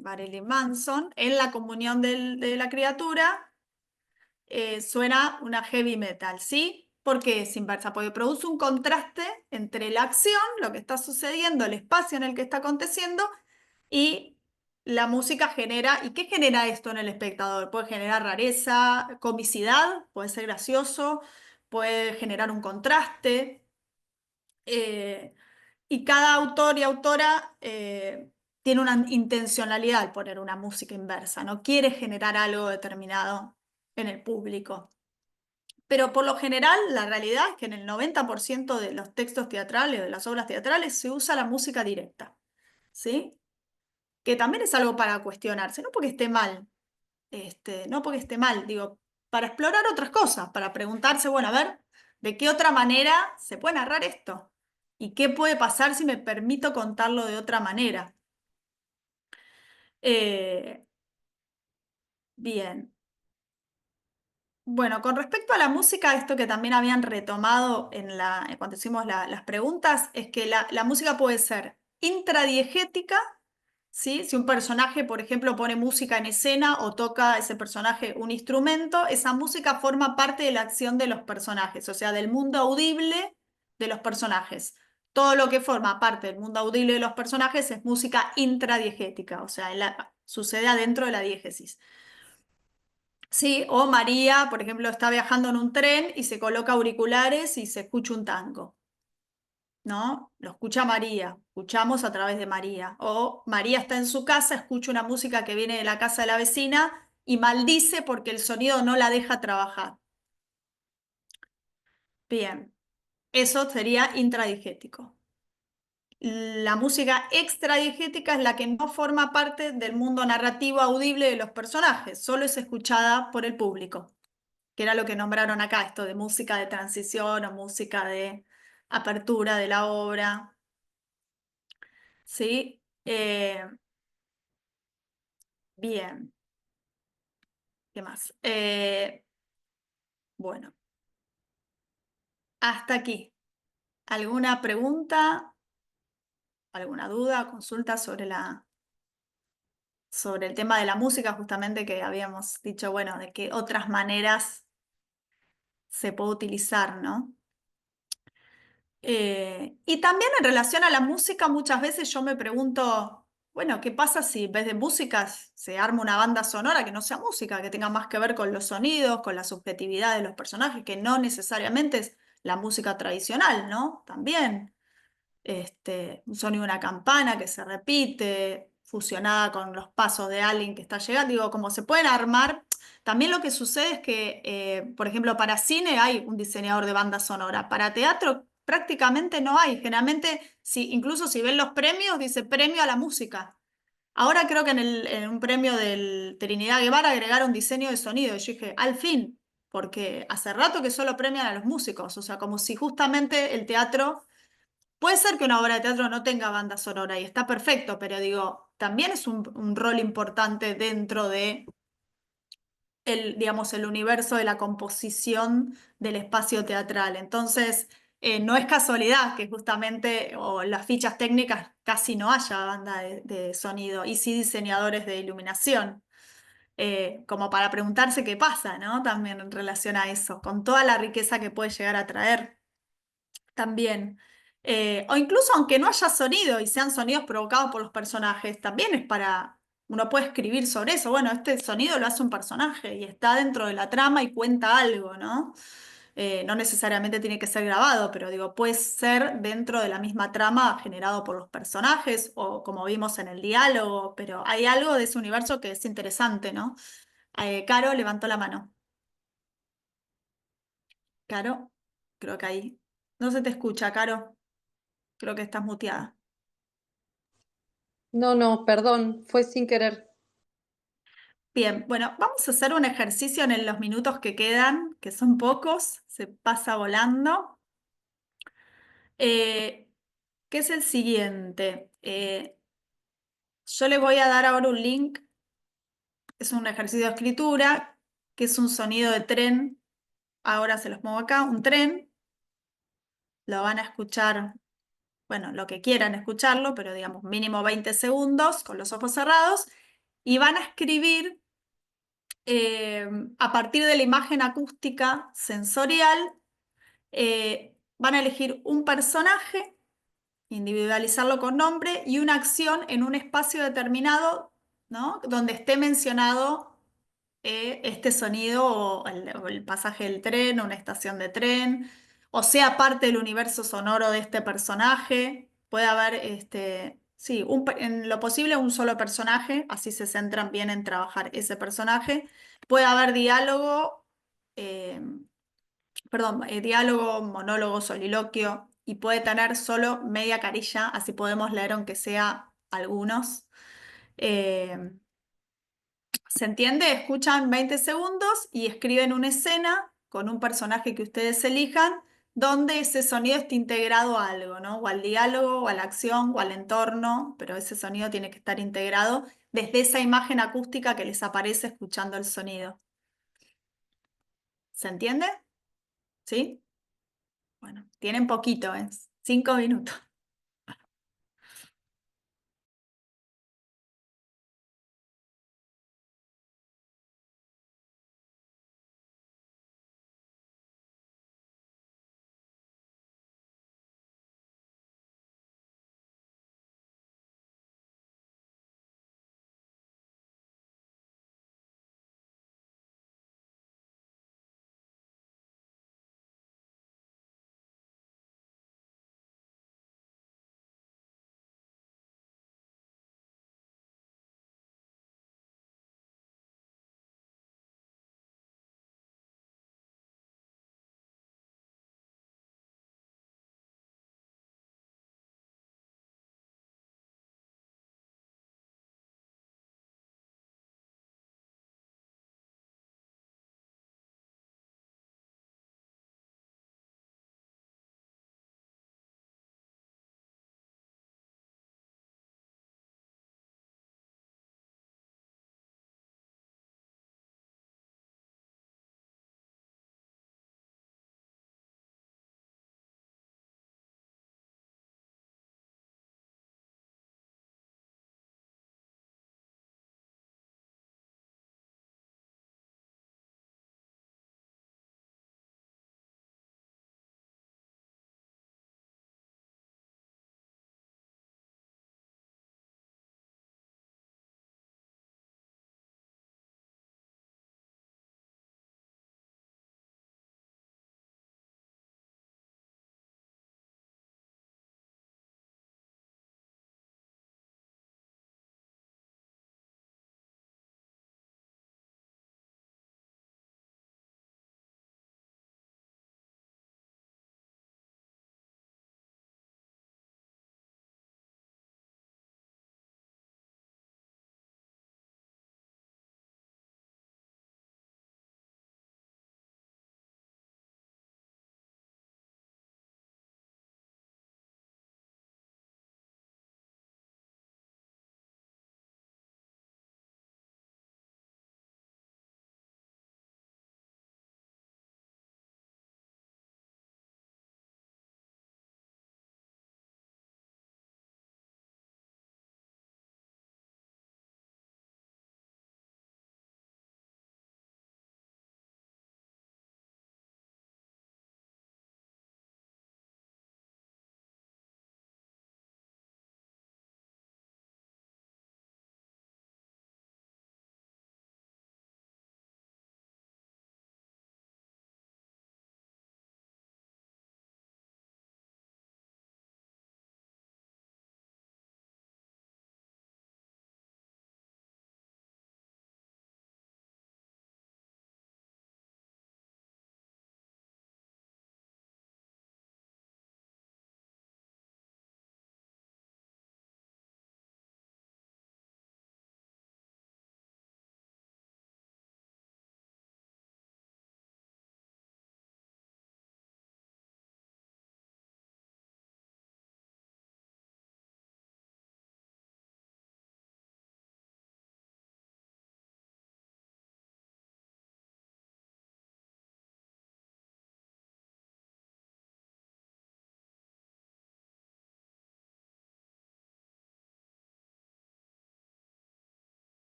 Marilyn Manson. En la comunión de la criatura suena una heavy metal, ¿sí? ¿Por qué es inversa? Porque produce un contraste entre la acción, lo que está sucediendo, el espacio en el que está aconteciendo, y la música genera. ¿Y qué genera esto en el espectador? Puede generar rareza, comicidad, puede ser gracioso, puede generar un contraste. Y cada autor y autora tiene una intencionalidad al poner una música inversa, no quiere generar algo determinado en el público. Pero por lo general, la realidad es que en el 90% de los textos teatrales, de las obras teatrales, se usa la música directa, ¿sí? Que también es algo para cuestionarse, no porque esté mal, no porque esté mal, digo, para explorar otras cosas, para preguntarse, bueno, a ver, ¿de qué otra manera se puede narrar esto? ¿Y qué puede pasar si me permito contarlo de otra manera? Eh, bien. Bueno, con respecto a la música, esto que también habían retomado cuando hicimos las preguntas, es que la música puede ser intradiegética, ¿sí? Si un personaje, por ejemplo, pone música en escena o toca ese personaje un instrumento, esa música forma parte de la acción de los personajes, o sea, del mundo audible de los personajes. Todo lo que forma parte del mundo audible de los personajes es música intradiegética, o sea, sucede adentro de la diégesis. Sí, o María, por ejemplo, está viajando en un tren y se coloca auriculares y se escucha un tango, ¿no? Lo escucha María, escuchamos a través de María. O María está en su casa, escucha una música que viene de la casa de la vecina y maldice porque el sonido no la deja trabajar. Bien, eso sería intradigético. La música extradigética es la que no forma parte del mundo narrativo audible de los personajes, solo es escuchada por el público, que era lo que nombraron acá, esto de música de transición o música de apertura de la obra. ¿Sí? Bien, ¿qué más? Bueno, hasta aquí. ¿Alguna pregunta, alguna duda, consulta sobre el tema de la música, justamente que habíamos dicho, bueno, de qué otras maneras se puede utilizar, ¿no? Y también en relación a la música, muchas veces yo me pregunto, bueno, ¿qué pasa si en vez de música se arma una banda sonora que no sea música, que tenga más que ver con los sonidos, con la subjetividad de los personajes, que no necesariamente es la música tradicional, ¿no? También un sonido de una campana que se repite, fusionada con los pasos de alguien que está llegando, digo, como se pueden armar. También lo que sucede es que, por ejemplo, para cine hay un diseñador de banda sonora, para teatro prácticamente no hay. Generalmente, incluso si ven los premios, dice premio a la música. Ahora creo que en un premio del Trinidad Guevara agregaron diseño de sonido. Y yo dije, al fin, porque hace rato que solo premian a los músicos, o sea, como si justamente el teatro. Puede ser que una obra de teatro no tenga banda sonora y está perfecto, pero digo, también es un rol importante dentro de digamos, el universo de la composición del espacio teatral. Entonces, no es casualidad que justamente, o en las fichas técnicas casi no haya banda de sonido y sí diseñadores de iluminación. Como para preguntarse qué pasa, ¿no? También en relación a eso, con toda la riqueza que puede llegar a traer también. O incluso aunque no haya sonido y sean sonidos provocados por los personajes, también es uno puede escribir sobre eso. Bueno, este sonido lo hace un personaje y está dentro de la trama y cuenta algo, ¿no? No necesariamente tiene que ser grabado, pero digo, puede ser dentro de la misma trama generado por los personajes o como vimos en el diálogo, pero hay algo de ese universo que es interesante, ¿no? Caro levantó la mano. Caro, creo que ahí. No se te escucha, Caro. Creo que estás muteada. No, no, perdón, fue sin querer. Bien, bueno, vamos a hacer un ejercicio en los minutos que quedan, que son pocos, se pasa volando. Eh, ¿Qué es el siguiente? Yo le voy a dar ahora un link, es un ejercicio de escritura, que es un sonido de tren. Ahora se los muevo acá, un tren. Lo van a escuchar, bueno, lo que quieran escucharlo, pero digamos mínimo 20 segundos con los ojos cerrados. Y van a escribir a partir de la imagen acústica sensorial, van a elegir un personaje, individualizarlo con nombre y una acción en un espacio determinado, ¿no? Donde esté mencionado este sonido o el pasaje del tren o una estación de tren, o sea parte del universo sonoro de este personaje. Puede haber, sí, en lo posible un solo personaje, así se centran bien en trabajar ese personaje. Puede haber diálogo, eh, perdón, diálogo, monólogo, soliloquio, y puede tener solo media carilla, así podemos leer aunque sea algunos. Eh, ¿Se entiende? Escuchan 20 segundos y escriben una escena con un personaje que ustedes elijan, donde ese sonido esté integrado a algo, ¿no? O al diálogo, o a la acción, o al entorno, pero ese sonido tiene que estar integrado desde esa imagen acústica que les aparece escuchando el sonido. ¿Se entiende? ¿Sí? Bueno, tienen poquito, ¿eh? 5 minutos.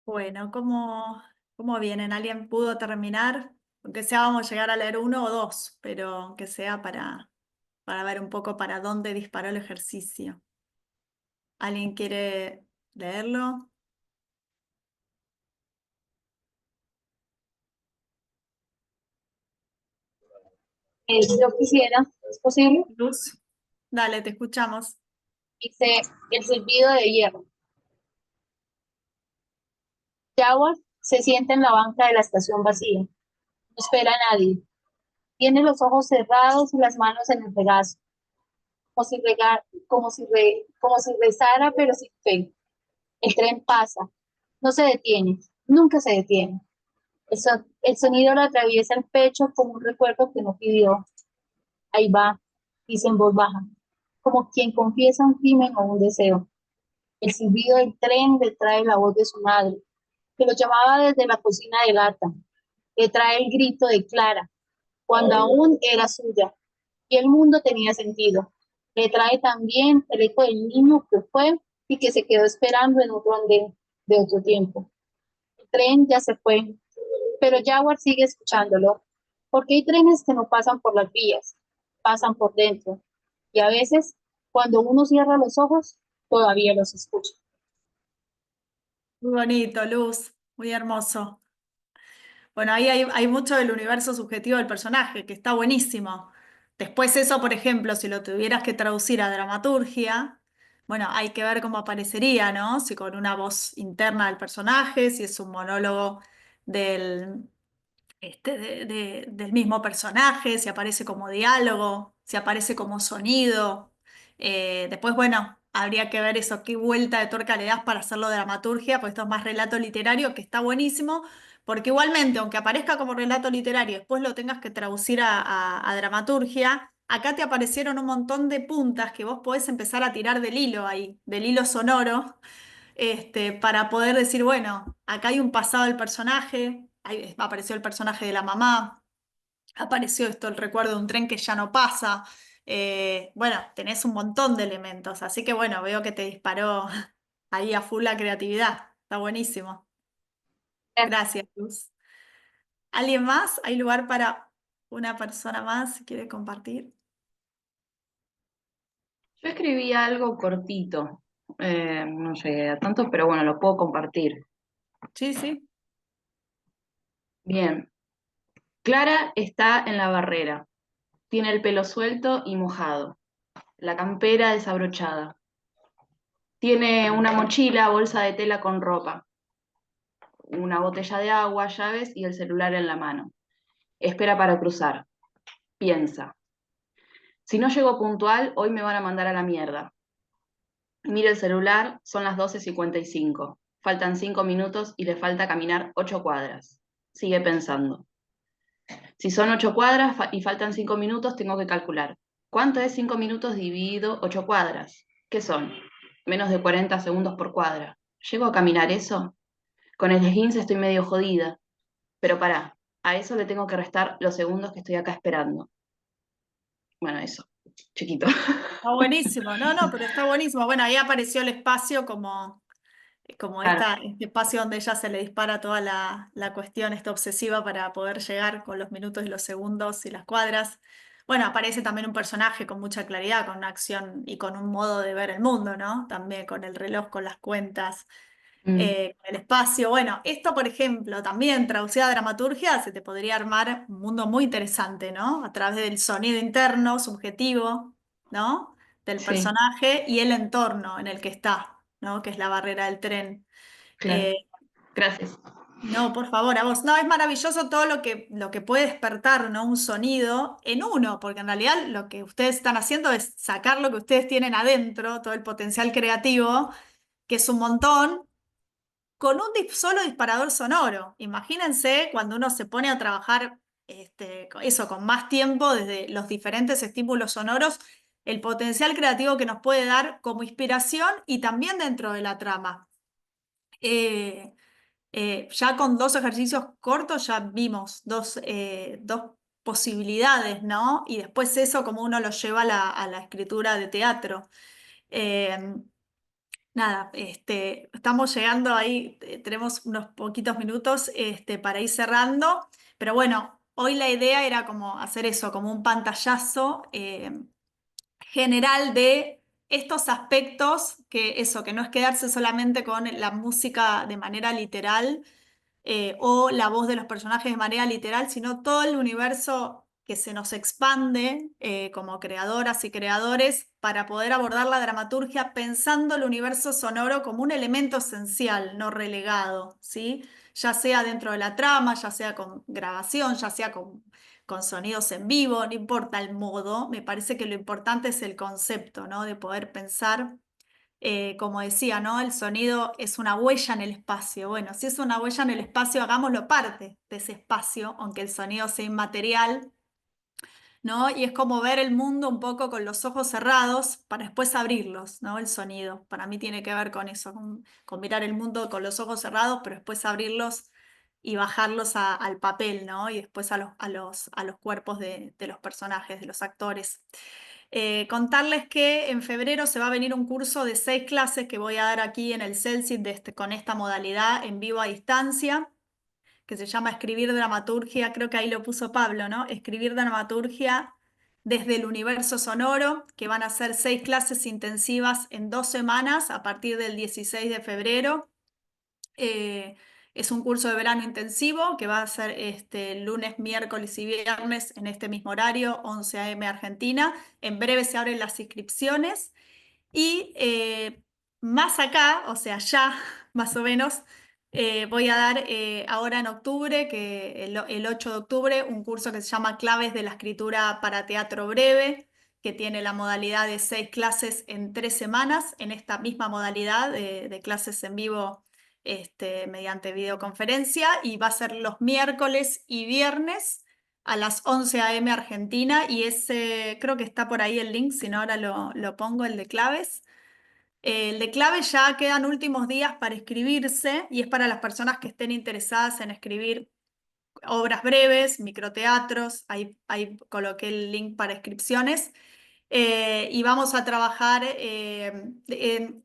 Bueno, ¿cómo vienen? ¿Alguien pudo terminar? Aunque sea vamos a llegar a leer uno o dos, pero aunque sea para ver un poco para dónde disparó el ejercicio. ¿Alguien quiere leerlo? Yo quisiera, ¿es posible? Luz, dale, te escuchamos. Dice, el silbido de hierro. Jaguar se sienta en la banca de la estación vacía. No espera a nadie. Tiene los ojos cerrados y las manos en el regazo, como si rezara, pero sin fe. El tren pasa. No se detiene. Nunca se detiene. El sonido lo atraviesa el pecho como un recuerdo que no pidió. Ahí va, dice en voz baja, como quien confiesa un crimen o un deseo. El silbido del tren le trae la voz de su madre, que lo llamaba desde la cocina de lata. Le trae el grito de Clara, cuando aún era suya, y el mundo tenía sentido. Le trae también el eco del niño que fue y que se quedó esperando en otro andén de otro tiempo. El tren ya se fue, pero Jaguar sigue escuchándolo, porque hay trenes que no pasan por las vías, pasan por dentro, y a veces, cuando uno cierra los ojos, todavía los escucha. Muy bonito, Luz, muy hermoso. Bueno, ahí hay mucho del universo subjetivo del personaje, que está buenísimo. Después eso, por ejemplo, si lo tuvieras que traducir a dramaturgia, bueno, hay que ver cómo aparecería, ¿no? Si con una voz interna del personaje, si es un monólogo del, del mismo personaje, si aparece como diálogo, si aparece como sonido. Después, bueno, habría que ver eso, qué vuelta de tuerca le das para hacerlo de dramaturgia, pues esto es más relato literario, que está buenísimo, porque igualmente, aunque aparezca como relato literario, después lo tengas que traducir a dramaturgia, acá te aparecieron un montón de puntas que vos podés empezar a tirar del hilo ahí, del hilo sonoro, para poder decir, bueno, acá hay un pasado del personaje, ahí apareció el personaje de la mamá, apareció esto, el recuerdo de un tren que ya no pasa. Bueno, tenés un montón de elementos, así que bueno, veo que te disparó ahí a full la creatividad. Está buenísimo. Gracias, Luz. ¿Alguien más? ¿Hay lugar para una persona más si quiere compartir? Yo escribí algo cortito, no llegué a tanto, pero bueno, lo puedo compartir. Sí, sí. Bien, Clara está en la barrera, tiene el pelo suelto y mojado, la campera desabrochada. Tiene una mochila, bolsa de tela con ropa, una botella de agua, llaves y el celular en la mano. Espera para cruzar. Piensa. Si no llego puntual, hoy me van a mandar a la mierda. Mira el celular, son las 12:55. Faltan 5 minutos y le falta caminar 8 cuadras. Sigue pensando. Si son 8 cuadras y faltan 5 minutos, tengo que calcular. ¿Cuánto es 5 minutos dividido 8 cuadras? ¿Qué son? Menos de 40 segundos por cuadra. ¿Llego a caminar eso? Con el esguince estoy medio jodida. Pero pará, a eso le tengo que restar los segundos que estoy acá esperando. Bueno, eso, chiquito. Está buenísimo. No, no, pero está buenísimo. Bueno, ahí apareció el espacio como Claro. este espacio donde ella se le dispara toda la cuestión esta obsesiva para poder llegar con los minutos y los segundos y las cuadras. Bueno, aparece también un personaje con mucha claridad, con una acción y con un modo de ver el mundo, ¿no? También con el reloj, con las cuentas, con el espacio. Bueno, esto, por ejemplo, también traducida a dramaturgia, se te podría armar un mundo muy interesante, ¿no? A través del sonido interno, subjetivo, ¿no? Del Sí, personaje y el entorno en el que está, ¿no? Que es la barrera del tren. claro. Eh, Gracias. no, por favor, a vos. No, es maravilloso todo lo que puede despertar, ¿no? Un sonido en uno, porque en realidad lo que ustedes están haciendo es sacar lo que ustedes tienen adentro, todo el potencial creativo, que es un montón, con un solo disparador sonoro. Imagínense cuando uno se pone a trabajar eso con más tiempo, desde los diferentes estímulos sonoros, el potencial creativo que nos puede dar como inspiración y también dentro de la trama. Eh, ya con dos ejercicios cortos ya vimos dos posibilidades, ¿no? Y después eso como uno lo lleva a la escritura de teatro. Eh, nada, estamos llegando ahí, tenemos unos poquitos minutos para ir cerrando, pero bueno, hoy la idea era como hacer eso, como un pantallazo general de estos aspectos, que eso, que no es quedarse solamente con la música de manera literal o la voz de los personajes de manera literal, sino todo el universo que se nos expande como creadoras y creadores para poder abordar la dramaturgia pensando el universo sonoro como un elemento esencial, no relegado, ¿sí? Ya sea dentro de la trama, ya sea con grabación, ya sea con sonidos en vivo, no importa el modo, me parece que lo importante es el concepto, ¿no? De poder pensar como decía, ¿no? El sonido es una huella en el espacio. Bueno, si es una huella en el espacio, hagámoslo parte de ese espacio, aunque el sonido sea inmaterial, ¿no? Y es como ver el mundo un poco con los ojos cerrados para después abrirlos, ¿no? El sonido. Para mí tiene que ver con eso, con mirar el mundo con los ojos cerrados, pero después abrirlos y bajarlos al papel, ¿no? Y después a los cuerpos de los personajes, de los actores. Contarles que en febrero se va a venir un curso de 6 clases que voy a dar aquí en el CELSIT con esta modalidad en vivo a distancia, que se llama Escribir Dramaturgia, creo que ahí lo puso Pablo, ¿no? Escribir Dramaturgia desde el universo sonoro, que van a ser 6 clases intensivas en 2 semanas a partir del 16 de febrero. Es un curso de verano intensivo que va a ser lunes, miércoles y viernes en este mismo horario, 11 a.m. Argentina. En breve se abren las inscripciones y más acá, o sea, ya más o menos, voy a dar ahora en octubre, que el 8 de octubre, un curso que se llama Claves de la Escritura para Teatro Breve, que tiene la modalidad de 6 clases en 3 semanas, en esta misma modalidad de clases en vivo mediante videoconferencia, y va a ser los miércoles y viernes a las 11 a.m. Argentina, y ese creo que está por ahí el link, si no ahora lo pongo, el de claves. El de claves ya quedan últimos días para inscribirse y es para las personas que estén interesadas en escribir obras breves, microteatros, ahí coloqué el link para inscripciones. Y vamos a trabajar, en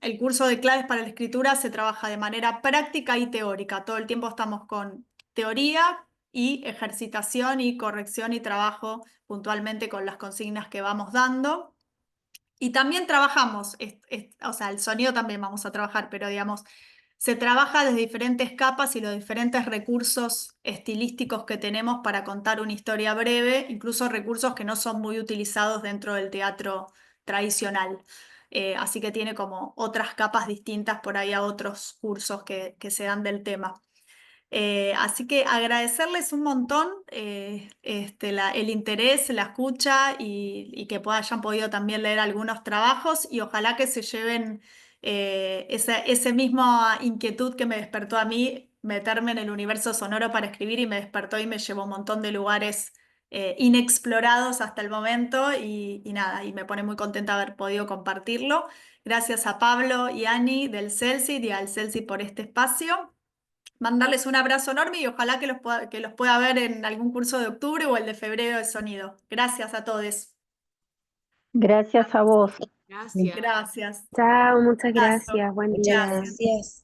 el curso de claves para la escritura se trabaja de manera práctica y teórica. Todo el tiempo estamos con teoría y ejercitación y corrección y trabajo puntualmente con las consignas que vamos dando. Y también trabajamos, o sea, el sonido también vamos a trabajar, pero digamos, se trabaja desde diferentes capas y los diferentes recursos estilísticos que tenemos para contar una historia breve, incluso recursos que no son muy utilizados dentro del teatro tradicional. Así que tiene como otras capas distintas por ahí a otros cursos que se dan del tema. Así que agradecerles un montón el interés, la escucha y que hayan podido también leer algunos trabajos y ojalá que se lleven esa misma inquietud que me despertó a mí meterme en el universo sonoro para escribir y me despertó y me llevó a un montón de lugares inexplorados hasta el momento y nada, y me pone muy contenta haber podido compartirlo. Gracias a Pablo y Ani del CELSIT y al CELSIT por este espacio. Mandarles un abrazo enorme y ojalá que los pueda ver en algún curso de octubre o el de febrero de sonido. Gracias a todos. Gracias a vos. Gracias. Gracias. Chao, muchas Abrazo. gracias. Buen Muchas día. gracias.